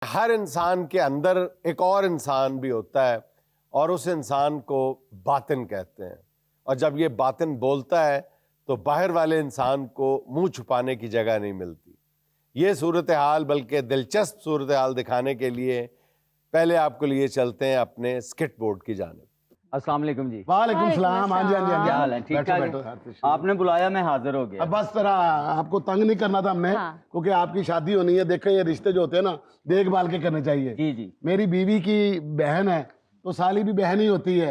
हर इंसान के अंदर एक और इंसान भी होता है और उस इंसान को बातिन कहते हैं। और जब ये बातिन बोलता है तो बाहर वाले इंसान को मुंह छुपाने की जगह नहीं मिलती। ये सूरत हाल बल्कि दिलचस्प सूरत हाल दिखाने के लिए पहले आपको लिए चलते हैं अपने स्किट बोर्ड की जानिब। अस्सलाम वालेकुम जी। वालेकुम सलाम। हाँ जी हाँ जी हाँ जी। क्या हाल है? ठीक ठाक है? आपने बुलाया, मैं हाजिर हो गया। अब बस तरह आपको तंग नहीं करना था हमने, क्योंकि आपकी शादी होनी है। देखें, ये रिश्ते जो होते हैं ना, देखभाल के करने चाहिए। जी जी। मेरी बीवी की बहन है तो साली भी बहन ही होती है,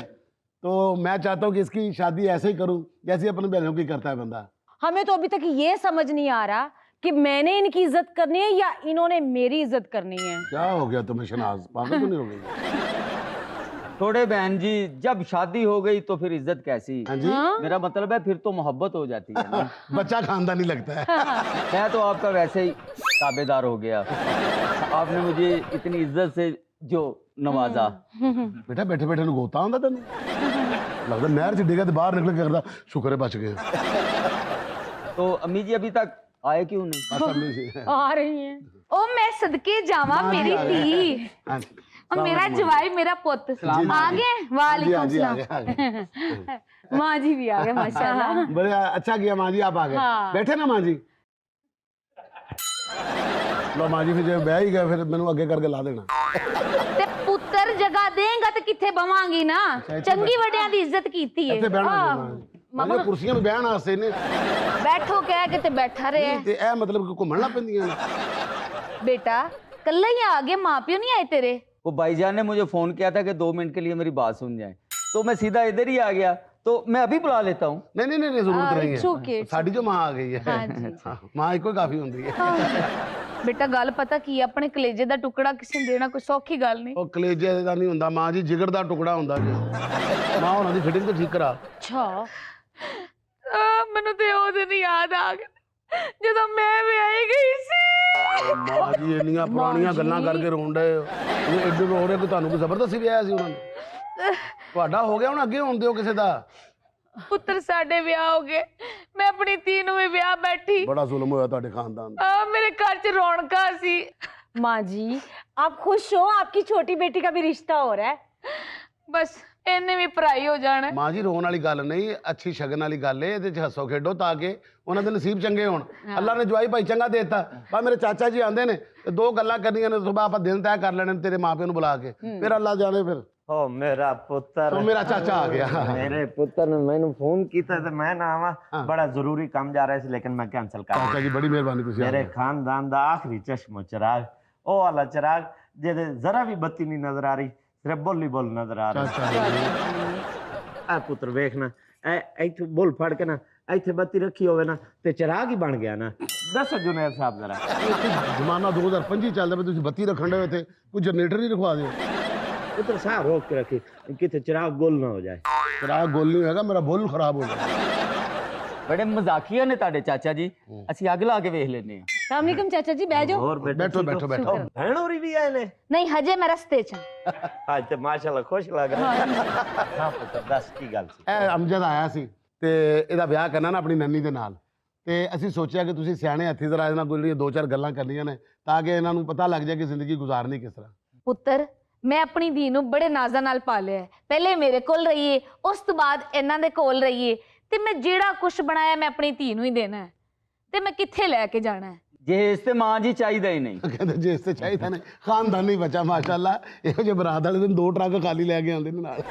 तो मैं चाहता हूँ कि इसकी शादी ऐसे ही करूँ जैसे अपने बहनों की करता है बंदा। हमें तो अभी तक ये समझ नहीं आ रहा कि मैंने इनकी इज्जत करनी है या इन्होंने मेरी इज्जत करनी है। क्या हो गया तुम्हें शनाज, पागल तो नहीं हो गई? थोड़े बहन जी, जब शादी हो गई तो फिर इज्जत कैसी? हाँ जी। मेरा मतलब है फिर तो मोहब्बत हो जाती है ना। बच्चा खानदानी लगता है। मैं तो आपका वैसे ही ताबेदार हो गया। आपने मुझे इतनी इज्जत से जो नवाजा। बेटा बैठे बैठे गोता होंगे तेन लगता नहर च डिगा तो बाहर निकल के करता शुक्र है बच गए। तो अम्मी जी अभी तक आए क्यों नहीं? बस अम्मी जी आ रही हैं। ओ मैं सदके जावा मेरी धी हाँ जी। और मेरा जवाई मेरा पुत आ गए। वालेकुम सलाम। माँ जी भी आ गए माशाल्लाह। बड़े अच्छा किया माँ जी, आप आ गए। हाँ। बैठे ना माँ जी। लो माँ जी, फिर जब बह ही गए फिर मैंने आगे करके ला देना। ते पुत्र जगह देंगा तो किथे बवांगी ना। चंगी वड्डियां दी इज्जत कीती है। ਇੱਥੇ ਬਹਿਣਾ ਮਾਮਾ ਕੁਰਸੀਆਂ 'ਤੇ ਬਹਿਣ ਵਾਸਤੇ ਨੇ। बैठो कह के ते बैठा रहे ਤੇ ਇਹ ਮਤਲਬ ਕਿ ਘੁੰਮਣ ਲੱਗ ਪੈਂਦੀਆਂ ਨੇ। बेटा कल ही आ गए, माँ प्यो नहीं आए तेरे? वो भाईजान ने मुझे फोन किया था कि 2 मिनट के लिए मेरी बात सुन जाए, तो मैं सीधा इधर ही आ गया। तो मैं अभी बुला लेता हूँ। ਨਹੀਂ ਨਹੀਂ ਨਹੀਂ ਜ਼ਰੂਰਤ ਨਹੀਂ it's okay, ਹੈ। it's ਸਾਡੀ ਜੋ ਮਾਂ ਆ ਗਈ ਹੈ। ਹਾਂ, ਮਾਂ ਇੱਕੋ ਹੀ ਕਾਫੀ ਹੁੰਦੀ ਹੈ। बेटा गल पता की है, अपने कलेजे दा टुकड़ा किसी देना कोई सौखी गल नहीं। ਉਹ ਕਲੇਜੇ ਦਾ ਨਹੀਂ ਹੁੰਦਾ ਮਾਂ ਜੀ, ਜਿਗਰ ਦਾ ਟੁਕੜਾ ਹੁੰਦਾ ਜੀ। ਮਾਂ ਉਹਨਾਂ ਦੀ ਫਿਟਿੰਗ ਤੇ ਠੀਕ ਕਰਾ। अच्छा ਮੈਨੂੰ ਤੇ ਉਹ ਦਿਨ ਯਾਦ ਆ ਗਿਆ ਜਦੋਂ ਮੈਂ ਵਿਆਹੀ ਗਈ ਸੀ। ਮਾਂ ਜੀ ਇੰਨੀਆਂ ਪੁਰਾਣੀਆਂ ਗੱਲਾਂ ਕਰਕੇ ਰੋਣ ਡਏ ਹੋ। ਇਹ ਐਡੇ ਰੋ ਰਹੇ ਕਿ ਤੁਹਾਨੂੰ ਕੋਈ ਜ਼ਬਰਦਸਤੀ ਵਿਆਹਿਆ ਸੀ ਉਹਨਾਂ ਨੇ? ਤੁਹਾਡਾ ਹੋ ਗਿਆ, ਹੁਣ ਅੱਗੇ ਹੋਣ ਦਿਓ ਕਿਸੇ ਦਾ। ਪੁੱਤਰ ਸਾਡੇ ਵਿਆਹ ਹੋ ਗਏ, ਮੈਂ ਆਪਣੀ ਧੀ ਨੂੰ ਵੀ ਵਿਆਹ ਬੈਠੀ। ਬੜਾ ਜ਼ੁਲਮ ਹੋਇਆ ਤੁਹਾਡੇ ਖਾਨਦਾਨ ਦਾ। ਆ ਮੇਰੇ ਘਰ 'ਚ ਰੌਣਕਾਂ ਸੀ। माँ जी आप खुश हो, आपकी छोटी बेटी का भी रिश्ता हो रहा है। ਬਸ ਇਹਨੇ ਵੀ ਪਰਾਈ ਹੋ ਜਾਣਾ। ਮਾਂ ਜੀ ਰੋਣ ਵਾਲੀ ਗੱਲ ਨਹੀਂ, ਅੱਛੀ ਸ਼ਗਨ ਵਾਲੀ ਗੱਲ ਏ। ਇਹਦੇ 'ਚ ਹੱਸੋ ਖੇਡੋ ਤਾਂ ਕਿ ਉਹਨਾਂ ਦੇ ਨਸੀਬ ਚੰਗੇ ਹੋਣ। ਅੱਲਾ ਨੇ ਜਵਾਈ ਭਾਈ ਚੰਗਾ ਦੇ ਦਿੱਤਾ। ਬਸ ਮੇਰੇ ਚਾਚਾ ਜੀ ਆਂਦੇ ਨੇ ਤੇ 2 ਗੱਲਾਂ ਕਰਨੀਆਂ ਨੇ, ਸੁਬਾਹ ਆਪਾਂ ਦਿਨ ਤੈਅ ਕਰ ਲੈਣੇ ਨੇ ਤੇਰੇ ਮਾਪਿਆਂ ਨੂੰ ਬੁਲਾ ਕੇ, ਫਿਰ ਅੱਲਾ ਜਾਣੇ। ਫਿਰ ओ मेरा पुत्र, तो मेरा चाचा आ गया। मेरे पुत्र ने मैंने फोन किया तो मैं ना आवा, बड़ा जरूरी काम जा रहा है लेकिन मैं कैंसिल कर चाचा जी बड़ी मेहरबानी तुसी आ मेरे गए। खानदान दा आखिरी चश्मो चिराग, ओ वाला चिराग जेदे जरा भी बत्ती नहीं नजर आ रही, सिर्फ बोली बोल नजर आ रही। आ पुत्र वेखना, इथे बोल फड़ के ना इथे बत्ती रखी होवे ना ते चिराग ही बन गया ना। दसो जुनेद साहब जरा, जमाना 2025 ਚੱਲਦਾ ਪਿਆ, ਤੁਸੀਂ ਬੱਤੀ ਰੱਖਣ ਦੇ ਇੱਥੇ ਕੋਈ ਜਨਰੇਟਰ ਹੀ ਰਖਵਾ ਦਿਓ। पुत्र साहब रोक के रखी किथे चिराग गोल ना हो जाए। चिराग गोल नहीं होगा, मेरा बोल खराब हो जाएगा। बड़े मजाकिया ने ताड़े चाचा जी। ਅਸੀਂ ਅੱਗ ਲਾ ਕੇ ਵੇਖ ਲੈਨੇ ਆ। अस्सलाम वालेकुम चाचा जी, बैठ जाओ। और बेटा बैठो बैठो बैठो। बहन हो रही भी आए ने? नहीं हजे मैं रस्ते 'ਚ। आज तो माशाल्लाह खुश लग रहा है। हाँ पुत्र दस की गल सी। ਇਹ ਅਮਜਦ ਆਇਆ ਸੀ ਤੇ ਇਹਦਾ ਵਿਆਹ ਕਰਨਾ ਨਾ ਆਪਣੀ ਨੰਨੀ ਦੇ ਨਾਲ, ਤੇ ਅਸੀਂ ਸੋਚਿਆ ਕਿ ਤੁਸੀਂ ਸਿਆਣੇ ਹੱਥੀ ਜ਼ਰਾ ਇਹਨਾਂ ਕੋਲ ਜਿਹੜੀਆਂ 2-4 ਗੱਲਾਂ ਕਰਨੀਆਂ ਨੇ ਤਾਂ ਕਿ ਇਹਨਾਂ ਨੂੰ ਪਤਾ ਲੱਗ ਜਾਏ ਕਿ ਜ਼ਿੰਦਗੀ ਗੁਜ਼ਾਰਨੀ ਕਿਸ ਤਰ੍ਹਾਂ। ਪੁੱਤਰ ਮੈਂ ਆਪਣੀ ਧੀ ਨੂੰ ਬੜੇ ਨਾਜ਼ਾਂ ਨਾਲ ਪਾਲਿਆ। ਪਹਿਲੇ ਮੇਰੇ ਕੋਲ ਰਹੀਏ, ਉਸ ਤੋਂ ਬਾਅਦ ਇਹਨਾਂ ਦੇ ਕੋਲ ਰਹੀਏ, ਤੇ ਮੈਂ ਜਿਹੜਾ ਕੁਝ ਬਣਾਇਆ ਮੈਂ ਆਪਣੀ ਧੀ ਨੂੰ ਹੀ ਦੇਣਾ ਹੈ, ਤੇ ਮੈਂ ਕਿੱਥੇ ਲੈ ਕੇ ਜਾਣਾ ਹੈ। ਜਹੇਜ਼ ਤੇ ਮਾਂ ਜੀ ਚਾਹੀਦਾ ਹੀ ਨਹੀਂ। ਕਹਿੰਦੇ ਜੇ ਇਸ ਤੇ ਚਾਹੀਦਾ ਨੇ ਖਾਨਦਾਨੀ ਬੱਚਾ ਮਾਸ਼ਾਅੱਲਾ। ਇਹੋ ਜਿਹੇ ਬਰਾਤ ਵਾਲੇ ਦਿਨ 2 ਟਰੱਕ ਖਾਲੀ ਲੈ ਕੇ ਆਉਂਦੇ ਨੇ ਨਾਲ।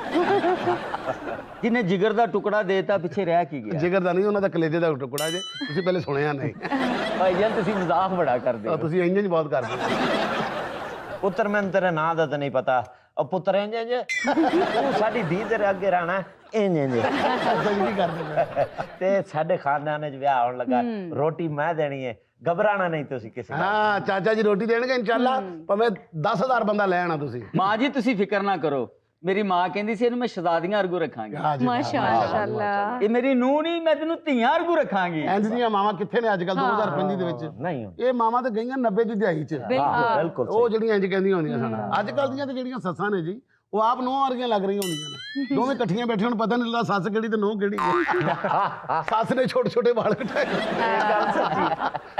ਜਿਹਨੇ ਜਿਗਰ ਦਾ ਟੁਕੜਾ ਦੇਤਾ ਪਿੱਛੇ ਰਹਿ ਕੀ ਗਿਆ? ਜਿਗਰ ਦਾ ਨਹੀਂ, ਉਹਨਾਂ ਦਾ ਕਲੇਜੇ ਦਾ ਟੁਕੜਾ ਜੇ। ਤੁਸੀਂ ਪਹਿਲੇ ਸੁਣਿਆ ਨਹੀਂ? ਭਾਈਜਾਨ ਤੁਸੀਂ ਮਜ਼ਾਕ ਬੜਾ ਕਰਦੇ ਹੋ। ਤੁਸੀਂ ਇੰਜ ਬਹੁਤ ਕਰਦੇ ਹੋ। पुत्र मैंने तेरे ना दा तो नहीं पता। और पुत्र इंज इंज तू साडी धी दे अगे रहना इंज इंज सजदी कर दे ते साडे खानदान च ब्याह होने लगा, रोटी मैं देनी है, घबराना नहीं तुसी किसी दा। हाँ चाचा जी रोटी देणगे इंशाल्लाह, भाਵੇਂ 10,000 ਬੰਦਾ ਲੈ ਆਣਾ ਤੁਸੀਂ। ਮਾਂ ਜੀ ਤੁਸੀਂ ਫਿਕਰ ਨਾ ਕਰੋ। ਮੇਰੀ ਮਾਂ ਕਹਿੰਦੀ ਸੀ ਇਹਨੂੰ ਮੈਂ ਸ਼ਹਜ਼ਾਦੀਆਂ ਅਰਗੂ ਰੱਖਾਂਗੀ। माशाल्लाह। ਇਹ ਮੇਰੀ ਨੂੰਹ ਨਹੀਂ, ਮੈਂ ਤੈਨੂੰ ਧੀਆਂ ਅਰਗੂ ਰੱਖਾਂਗੀ। ਇੰਜ ਦੀਆਂ ਮਾਵਾਂ ਕਿੱਥੇ ਨੇ ਅੱਜ ਕੱਲ 2025 ਦੇ ਵਿੱਚ? नहीं ਇਹ ਮਾਵਾਂ ਤੇ ਗਈਆਂ 90 ਦੀ ਦਿਹਾਈ 'ਚ। बिल्कुल ਉਹ ਜਿਹੜੀਆਂ ਇੰਜ ਕਹਿੰਦੀਆਂ ਹੁੰਦੀਆਂ ਸਨ। ਅੱਜ ਕੱਲ ਦੀਆਂ ਤੇ ਜਿਹੜੀਆਂ ਸੱਸਾਂ ਨੇ ਜੀ, ਉਹ ਆਪ ਨੂੰਹ ਵਰਗੀਆਂ ਲੱਗ ਰਹੀਆਂ ਹੁੰਦੀਆਂ ਨੇ ਦੋਵੇਂ ਇਕੱਠੀਆਂ ਬੈਠੇ ਹੁਣ ਪਤਾ ਨਹੀਂ ਲੱਗਦਾ ਸੱਸ ਕਿਹੜੀ ਤੇ ਨੂੰਹ ਕਿਹੜੀ ਸੱਸ ਨੇ ਛੋਟੇ ਛੋਟੇ ਵਾਲ ਕਟਾਏ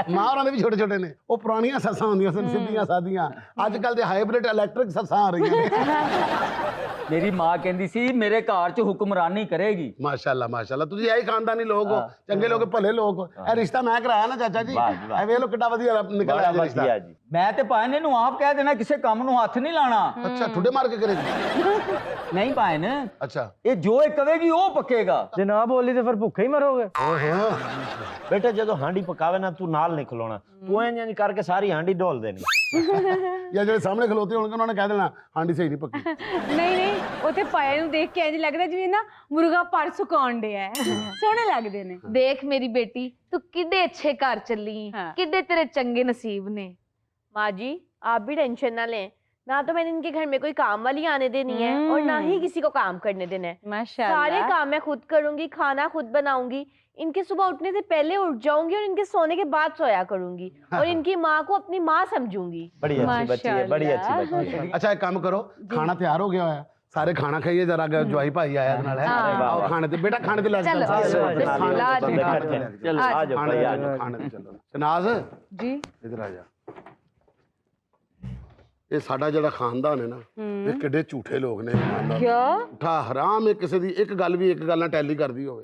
ਮਾਂ ਉਹਨਾਂ ਦੇ ਵੀ ਛੋਟੇ ਛੋਟੇ ਨੇ ਉਹ ਪੁਰਾਣੀਆਂ ਸੱਸਾਂ ਹੁੰਦੀਆਂ ਸਨ ਸਿੱਧੀਆਂ ਸਾਦੀਆਂ ਅੱਜ ਕੱਲ ਦੇ ਹਾਈਬ੍ਰਿਡ ਇਲੈਕਟ੍ਰਿਕ ਸੱਸਾਂ ਆ ਰਹੀਆਂ ਨੇ मेरी माँ कहती सी मेरे घर च हुक्मरानी करेगी। ਮਾਸ਼ਾਅੱਲਾ ਤੁਸੀਂ ਇਹੀ ਖਾਨਦਾਨੀ ਲੋਕ ਹੋ ਚੰਗੇ ਲੋਕ ਭਲੇ ਲੋਕ ਹੋ ਇਹ ਰਿਸ਼ਤਾ ਮੈਂ ਕਰਾਇਆ ਨਾ ਚਾਚਾ ਜੀ ਇਹ ਵੇਖ ਲੋ ਕਿੱਡਾ ਵਧੀਆ ਨਿਕਲ ਆਇਆ ਰਿਸ਼ਤਾ ਜੀ मैं तो भाई ने आप कह देना किसी काम ਨੂੰ हथ नहीं लाना। ਅੱਛਾ ਠੁੱਡੇ ਮਾਰ ਕੇ ਕਰੇਗੀ नहीं भाई ने ਅੱਛਾ ये जो कहेगी वो पकेगा। जनाब बोली तो फिर भुखे ही मरोगे। ਓਹੋ बेटा जो हांडी पकावे ना तू नाल नहीं खलोना तू इंज करके सारी हांडी ढोल देनी ਜਾਂ ਜਿਹੜੇ ਸਾਹਮਣੇ ਖਲੋਤੇ ਹੋਣਗੇ ਉਹਨਾਂ ਨੇ ਕਹਿ ਦੇਣਾ ਹਾਂਡੀ ਸਹੀ ਨਹੀਂ ਪੱਕੀ ਨਹੀਂ ਨਹੀਂ ਉੱਥੇ ਪਾਇਆ ਨੂੰ ਦੇਖ ਕੇ ਇੰਜ ਲੱਗਦਾ ਜਿਵੇਂ ਨਾ ਮੁਰਗਾ ਪਰ ਸੁਕਾਉਣ ਡਿਆ ਹੈ ਸੋਹਣੇ ਲੱਗਦੇ ਨੇ। देख मेरी बेटी तू किड्डे अच्छे घर चली हाँ। किड्डे तेरे चंगे नसीब ने। माँ जी आप भी टेंशन ना लें, ना तो मैंने इनके घर में कोई काम वाली आने देनी है और ना ही किसी को काम करने देना है। माशाल्लाह सारे काम मैं खुद करूंगी, खाना खुद बनाऊंगी, इनके सुबह उठने से पहले उठ जाऊंगी और इनके सोने के बाद सोया करूंगी और इनकी माँ को अपनी माँ समझूंगी। बड़ी अच्छी बच्ची है बड़ी अच्छी बच्ची है। ਅੱਛਾ ਇੱਕ ਕੰਮ ਕਰੋ ਖਾਣਾ ਤਿਆਰ ਹੋ ਗਿਆ ਹੋਇਆ ਸਾਰੇ ਖਾਣਾ ਖਾਈਏ ਜਰਾ ਜਵਾਈ ਭਾਈ ਆਇਆ ਇਹਦੇ ਨਾਲ ਹੈ ਆਓ ਖਾਣੇ ਤੇ ਬੇਟਾ ਖਾਣੇ ਤੇ ਲੈ ਕੇ चलो ਚੱਲ बिस्मिल्लाह जी। चलो आ जाओ ਖਾਣੇ भाई आ ਤੇ जाओ। ਖਾਣੇ ਤੇ ਚੱਲੋ ਸ਼ਨਾਜ਼ जी ਇਧਰ ਆ ਜਾ ਇਹ ਸਾਡਾ ਜਿਹੜਾ ਖਾਨਦਾਨ ਹੈ ਨਾ ਇਹ ਕਿੱਡੇ ਝੂਠੇ ਲੋਕ ਨੇ क्या ਉਠਾ ਹਰਾਮ ਹੈ ਕਿਸੇ ਦੀ ਇੱਕ ਗੱਲ ਵੀ ਇੱਕ ਗੱਲ ਨਾਲ ਟੈਲੀ ਕਰਦੀ ਹੋਵੇ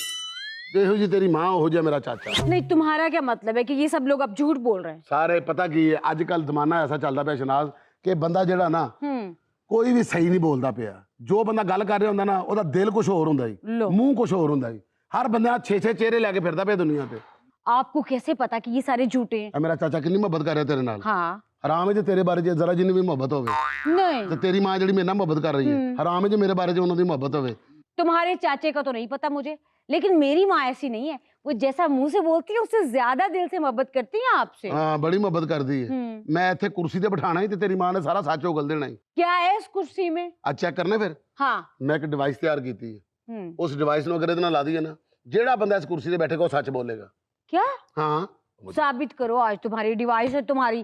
ਦੇਖੋ ਜੀ ਤੇਰੀ ਮਾਂ ਉਹ ਜਿਹਾ ਮੇਰਾ ਚਾਚਾ नहीं तुम्हारा क्या मतलब है कि ये सब लोग अब झूठ बोल रहे हैं। ਸਾਰੇ ਪਤਾ ਕੀ ਹੈ ਅੱਜ ਕੱਲ ਜ਼ਮਾਨਾ ਐਸਾ ਚੱਲਦਾ ਪਿਆ ਸ਼ਨਾਜ਼ ਕਿ ਬੰਦਾ ਜਿਹੜਾ ਨਾ हम्म ਕੋਈ ਵੀ ਸਹੀ ਨਹੀਂ ਬੋਲਦਾ ਪਿਆ ਜੋ ਬੰਦਾ ਗੱਲ ਕਰ ਰਿਹਾ ਹੁੰਦਾ ਨਾ ਉਹਦਾ ਦਿਲ ਕੁਝ ਹੋਰ ਹੁੰਦਾ ਜੀ लो ਮੂੰਹ ਕੁਝ ਹੋਰ ਹੁੰਦਾ ਜੀ ਹਰ ਬੰਦਾ 6-6 ਚਿਹਰੇ ਲੈ ਕੇ ਫਿਰਦਾ ਪਿਆ ਦੁਨੀਆ ਤੇ आपको कैसे पता कि ये सारे झूठे हैं? ਇਹ ਮੇਰਾ ਚਾਚਾ ਕਿੰਨੀ ਮੁਹੱਬਤ ਕਰ ਰਿਹਾ ਤੇਰੇ ਨਾਲ हाँ ਹਰਾਮ ਹੈ ਜੇ ਤੇਰੇ ਬਾਰੇ ਜੇ ਜ਼ਰਾ ਜਿੰਨੀ ਵੀ ਮੁਹੱਬਤ ਹੋਵੇ नहीं ਤੇ ਤੇਰੀ ਮਾਂ ਜਿਹੜੀ ਮੇਰੇ ਨਾਲ ਮੁਹੱਬਤ ਕਰ ਰਹੀ ਹੈ ਹਰਾਮ ਹੈ ਜੇ ਮੇਰੇ ਬਾਰੇ ਜੇ ਉਹਨਾਂ ਦੀ ਮੁਹੱਬਤ ਹੋਵੇ तुम्हारे चाचे का तो नहीं पता मुझे, लेकिन मेरी माँ ऐसी नहीं है। वो जैसा मुंह से बोलती है उससे ज्यादा दिल से मोहब्बत करती है आपसे। ਹਾਂ ਬੜੀ ਮੁਹੱਬਤ ਕਰਦੀ ਹੈ ਮੈਂ ਇੱਥੇ ਕੁਰਸੀ ਤੇ ਬਿਠਾਣਾ ਹੀ ਤੇ ਤੇਰੀ ਮਾਂ ਨੇ ਸਾਰਾ ਸੱਚ ਉਗਲ ਦੇਣਾ ਹੀ क्या है इस कुर्सी में? ਅੱਜ ਚੈੱਕ ਕਰਨਾ ਫਿਰ हाँ ਮੈਂ ਇੱਕ ਡਿਵਾਈਸ ਤਿਆਰ ਕੀਤੀ ਹੈ हम्म ਉਸ ਡਿਵਾਈਸ ਨੂੰ ਅਗਰ ਇਹਦੇ ਨਾਲ ਲਾ ਦਈਏ ਨਾ ਜਿਹੜਾ ਬੰਦਾ ਇਸ ਕੁਰਸੀ ਤੇ ਬੈਠੇਗਾ ਉਹ ਸੱਚ ਬੋਲੇਗਾ क्या ਹਾਂ साबित करो आज तुम्हारी डिवाइस है तुम्हारी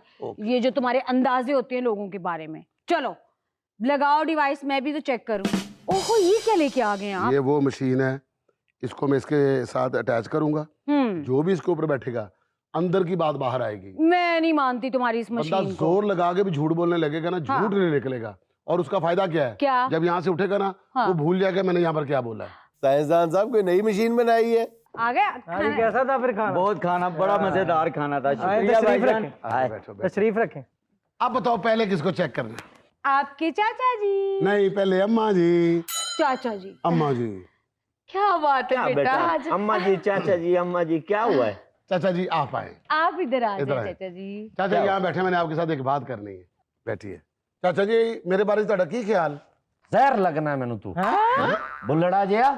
ये जो तुम्हारे अंदाजे होते हैं लोगों के बारे में। चलो लगाओ डिवाइस मैं भी तो चेक करूं। ओहो ये क्या लेके आ गए आप? ये वो मशीन है इसको मैं इसके साथ अटैच करूंगा जो भी इसके ऊपर बैठेगा अंदर की बात बाहर आएगी। मैं नहीं मानती तुम्हारी इस बंदा मशीन को। जोर लगा के भी झूठ बोलने लगेगा ना झूठ नहीं निकलेगा और उसका फायदा क्या है क्या? जब यहाँ से उठेगा ना हाँ। वो भूल जाएगा मैंने यहाँ पर क्या बोला है। साइंसदान साहब कोई नई मशीन बनाई है? आ गया हाँ जी, खाना? कैसा था फिर खाना? बहुत खाना बड़ा मजेदार खाना था। आए शुक्रिया तशरीफ भाईजान। रखें। आए, बैठो बैठो। तशरीफ रखें। अब बताओ पहले किसको चेक करना है? आपके चाचा जी। नहीं पहले अम्मा जी चाचा जी अम्मा जी क्या बात क्या है बेटा बेटा आज अम्मा जी चाचा जी अम्मा जी क्या हुआ है? चाचा जी आप आए आप इधर आ इधर जाए आए। चाचा जी। चाचा जी यहाँ बैठे मैंने आपके साथ एक बात करनी है बैठिए चाचा जी मेरे बारे ਤੁਹਾਡਾ ਕੀ ਖਿਆਲ ਜ਼ਹਿਰ ਲੱਗਣਾ ਮੈਨੂੰ ਤੂੰ ਬੁੱਲੜਾ ਜਿਆ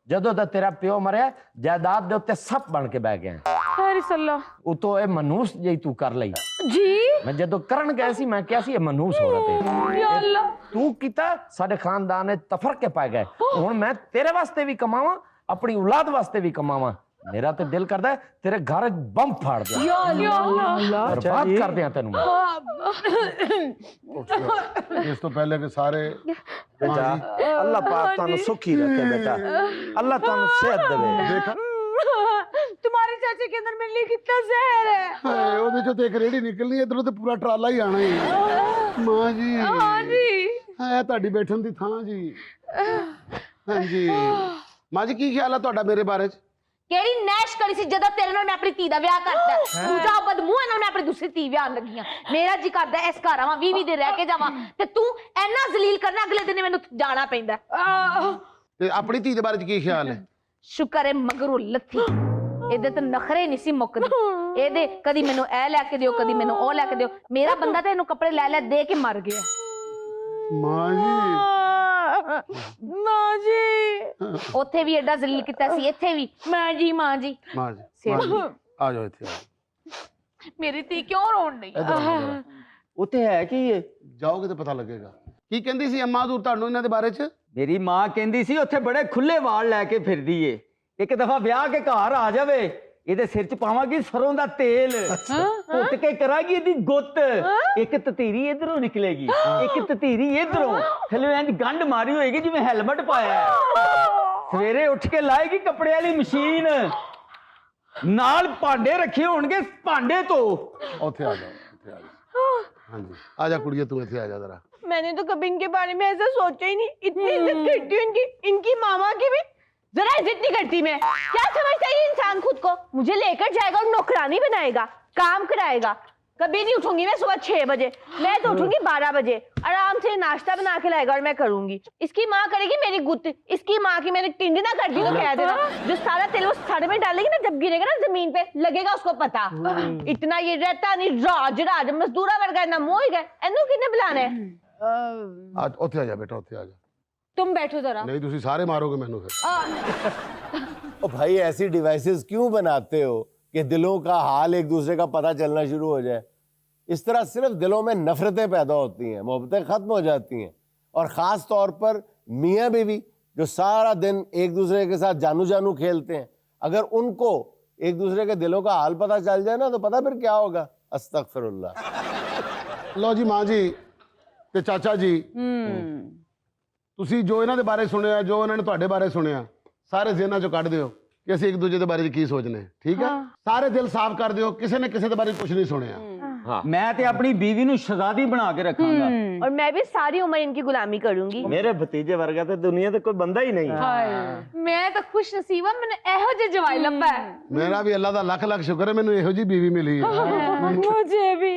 ਜਦੋਂ ਦਾ ਤੇਰਾ ਪਿਓ ਮਰਿਆ ਜਾਇਦਾਦ ਦੇ ਉੱਤੇ ਸੱਪ ਬਣ ਕੇ ਬਹਿ ਗਿਆ खैर सल्ला ਉਤੋਂ ਇਹ ਮਨੂਸ ਜਿਹੀ ਤੂੰ ਕਰ ਲਈ जी ਮੈਂ ਜਦੋਂ ਕਰਨ ਗਿਆ ਸੀ ਮੈਂ ਕਿਹਾ ਸੀ ਇਹ ਮਨੂਸ ਔਰਤ ਹੈ या अल्लाह ਤੂੰ ਕੀਤਾ ਸਾਡੇ ਖਾਨਦਾਨ ਨੇ ਤਫਰਕੇ ਪੈ ਗਏ ਹੁਣ ਮੈਂ ਤੇਰੇ ਵਾਸਤੇ ਵੀ ਕਮਾਵਾਂ ਆਪਣੀ ਔਲਾਦ ਵਾਸਤੇ ਵੀ ਕਮਾਵਾਂ ਮੇਰਾ ਤੇ ਦਿਲ ਕਰਦਾ ਹੈ ਤੇਰੇ ਘਰ ਬੰਬ ਫਾੜ ਦਿਆਂ या अल्लाह बर्बाद कर दिया तेनू मैं। ਇਸ ਤੋਂ ਪਹਿਲੇ ਕਿ ਸਾਰੇ बेटा अल्लाह पाक तानू सुखी रखे बेटा अल्लाह तानू सेहत देवे ਦੇਖਾ तुम्हारे चाचे के अंदर मेरे लिए कितना जहर है। ਹਾਏ, ਉਹਦੇ ਚੋਂ ਤੇ ਇੱਕ ਰੇੜੀ ਨਿਕਲਣੀ ਇਧਰੋਂ ਤੇ ਪੂਰਾ ਟਰਾਲਾ ਹੀ ਆਣਾ ਹੀ ਮਾਂ ਜੀ हाँ जी ਹੈ ਤੁਹਾਡੀ ਬੈਠਣ ਦੀ ਥਾਂ ਜੀ ਹਾਂਜੀ ਮਾਂ ਜੀ ਕੀ ਖਿਆਲ ਆ ਤੁਹਾਡਾ ਮੇਰੇ ਬਾਰੇ ਚ ਕਿਹੜੀ ਨੈਸ਼ ਕਰੀ ਸੀ ਜਦੋਂ ਤੇਰੇ ਨਾਲ ਮੈਂ ਆਪਣੀ ਧੀ ਦਾ ਵਿਆਹ ਕਰਤਾ ਦੂਜਾ ਬਦਮੂਹ ਨਾਲ ਮੈਂ ਆਪਣੀ ਦੂਸਰੀ ਧੀ ਵਿਆਹ ਲੱਗੀਆਂ ਮੇਰਾ ਜੀ ਕਰਦਾ ਇਸ ਘਰ ਆਵਾਂ 20 ਦਿਨ ਰਹਿ ਕੇ ਜਾਵਾਂ ਤੇ ਤੂੰ ਇੰਨਾ ਜ਼ਲੀਲ ਕਰਨਾ ਅਗਲੇ ਦਿਨ ਮੈਨੂੰ ਜਾਣਾ ਪੈਂਦਾ ਤੇ ਆਪਣੀ ਧੀ ਦੇ ਬਾਰੇ ਚ ਕੀ ਖਿਆਲ ਹੈ ਸ਼ੁਕਰ ਹੈ ਮਗਰੂ ਲੱਥੀ ਇਹਦੇ ਤੇ ਨਖਰੇ ਨਹੀਂ ਸੀ ਮੁੱਕਦੇ ਇਹਦੇ ਕਦੀ ਮੈਨੂੰ ਇਹ ਲੈ ਕੇ ਦਿਓ ਕਦੀ ਮੈਨੂੰ ਉਹ ਲੈ ਕੇ ਦਿਓ ਮੇਰਾ ਬੰਦਾ ਤਾਂ ਇਹਨੂੰ ਕੱਪੜੇ ਲੈ ਲੈ ਦੇ ਕੇ ਮਰ ਗਿਆ ਮਾਂ ਜੀ ਮਾਂ ਜੀ ਉੱਥੇ ਵੀ ਐਡਾ ਜ਼ਲੀਲ ਕੀਤਾ ਸੀ ਇੱਥੇ ਵੀ ਮਾਂ ਜੀ ਮਾਂ ਜੀ ਮਾਂ ਜੀ ਆ ਜਾਓ ਇੱਥੇ ਮੇਰੀ ਧੀ ਕਿਉਂ ਰੋਣ ਡਈ ਇੱਧਰ ਆਓ ਜਰਾ। ਉੱਥੇ ਹੈ ਕੀ ਇਹ? ਜਾਓਗੇ ਤੇ ਪਤਾ ਲੱਗੇਗਾ ਕੀ ਕਹਿੰਦੀ ਸੀ ਅੰਮਾ ਤੂੰ ਤੁਹਾਨੂੰ ਇਹਨਾਂ ਦੇ ਬਾਰੇ ਚ ਮੇਰੀ ਮਾਂ ਕਹਿੰਦੀ ਸੀ ਉੱਥੇ ਬੜੇ ਖੁੱਲੇ ਵਾਲ ਲੈ ਕੇ ਫਿਰਦੀ ਏ ਇੱਕ ਦਫਾ ਵਿਆਹ ਕੇ ਘਰ ਆ ਜਾਵੇ ਇਹਦੇ ਸਿਰ 'ਚ ਪਾਵਾਂਗੀ ਸਰੋਂ ਦਾ ਤੇਲ, ਘੁੱਟ ਕੇ ਕਰਾਂਗੀ ਇਹਦੀ ਗੁੱਤ, ਇੱਕ ਤਤੀਰੀ ਇਧਰੋਂ ਨਿਕਲੇਗੀ, ਇੱਕ ਤਤੀਰੀ ਇਧਰੋਂ, ਥੱਲੇ ਇੰਜ ਗੰਢ ਮਾਰੀ ਹੋਏਗੀ ਜਿਵੇਂ ਹੈਲਮਟ ਪਾਇਆ ਹੈ। ਸਵੇਰੇ ਉੱਠ ਕੇ ਲਾਏਗੀ ਕੱਪੜੇ ਵਾਲੀ ਮਸ਼ੀਨ, ਨਾਲ ਭਾਂਡੇ ਰੱਖੇ ਹੋਣਗੇ, ਭਾਂਡੇ ਧੋ। ਉੱਥੇ ਆ ਜਾ, ਉੱਥੇ ਆ ਜਾ। ਹਾਂਜੀ आ जा कुड़िए, तू ਇੱਥੇ आ जा जरा। मैंने तो कभी इनके बारे में ऐसा सोचा ही नहीं। इतनी इज्जत करती हूँ इनकी मामा की भी जरा इज्जत नहीं करती मैं। क्या समझता है ये इंसान खुद को? मुझे लेकर जाएगा और नौकरानी बनाएगा, काम कराएगा। कभी नहीं उठूंगी मैं सुबह 6 बजे, मैं तो उठूंगी 12 बजे, आराम से नाश्ता बना के लाएगा और मैं करूंगी। इसकी माँ करेगी मेरी गुत्त, इसकी माँ की मैंने टिंडी ना कर दी तो कह देना। जो सारा तेल वो सारे में डालेगी ना, जब गिरेगा ना जमीन पे, लगेगा उसको पता। इतना ये रहता नहीं, राज मजदूरा वर्गा ना मोह गए। एनू किन्ने बुलाना है? आज ਉੱਥੇ आ जा बेटा, ਉੱਥੇ आ जा। तुम बैठो जरा। नहीं ਤੁਸੀਂ ਸਾਰੇ ਮਾਰੋਗੇ ਮੈਨੂੰ ਫਿਰ। ओ भाई ऐसी डिवाइसेस क्यों बनाते हो कि दिलों का हाल एक दूसरे का पता चलना शुरू हो जाए? इस तरह सिर्फ दिलों में नफरतें पैदा होती हैं, मोहब्बतें खत्म हो जाती हैं। और ख़ास तौर पर मियाँ बीवी जो सारा दिन एक दूसरे के साथ जानू जानू खेलते हैं, अगर उनको एक दूसरे के दिलों का हाल पता चल जाए ना, तो पता फिर क्या होगा। अस्तगफिरुल्लाह। ਲਓ ਜੀ ਮਾਂ ਜੀ ਤੇ ਚਾਚਾ ਜੀ, ਤੁਸੀਂ ਜੋ ਇਹਨਾਂ ਦੇ ਬਾਰੇ ਸੁਣਿਆ, ਜੋ ਇਹਨਾਂ ਨੇ ਤੁਹਾਡੇ ਬਾਰੇ ਸੁਣਿਆ, ਸਾਰੇ ਜ਼ਿਹਨਾਂ ਚੋਂ ਕੱਢ ਦਿਓ ਕਿ ਅਸੀਂ ਇੱਕ ਦੂਜੇ ਦੇ ਬਾਰੇ ਕੀ ਸੋਚਨੇ। ਠੀਕ ਹੈ, ਸਾਰੇ ਦਿਲ ਸਾਫ਼ ਕਰ ਦਿਓ, ਕਿਸੇ ਨੇ ਕਿਸੇ ਦੇ ਬਾਰੇ ਕੁਝ ਨਹੀਂ ਸੁਣਿਆ। ਮੈਂ ਤੇ ਆਪਣੀ ਬੀਵੀ ਨੂੰ ਸ਼ਹਜ਼ਾਦੀ ਬਣਾ ਕੇ ਰੱਖਾਂਗਾ। और मैं भी सारी उम्र इनकी गुलामी करूंगी। मेरे भतीजे वर्गा तो दुनिया तो कोई बंदा ही नहीं है। ਮੈਂ ਤਾਂ ਖੁਸ਼ ਨਸੀਬ ਆ, ਮੈਨੂੰ ਇਹੋ ਜਿਹਾ ਜਵਾਈ ਲੱਭਾ ਹੈ। ਮੇਰਾ ਵੀ ਅੱਲਾ ਦਾ ਲੱਖ ਲੱਖ ਸ਼ੁਕਰ ਹੈ ਮੈਨੂੰ ਇਹੋ ਜੀ ਬੀਵੀ ਮਿਲੀ ਹੈ। मुझे भी।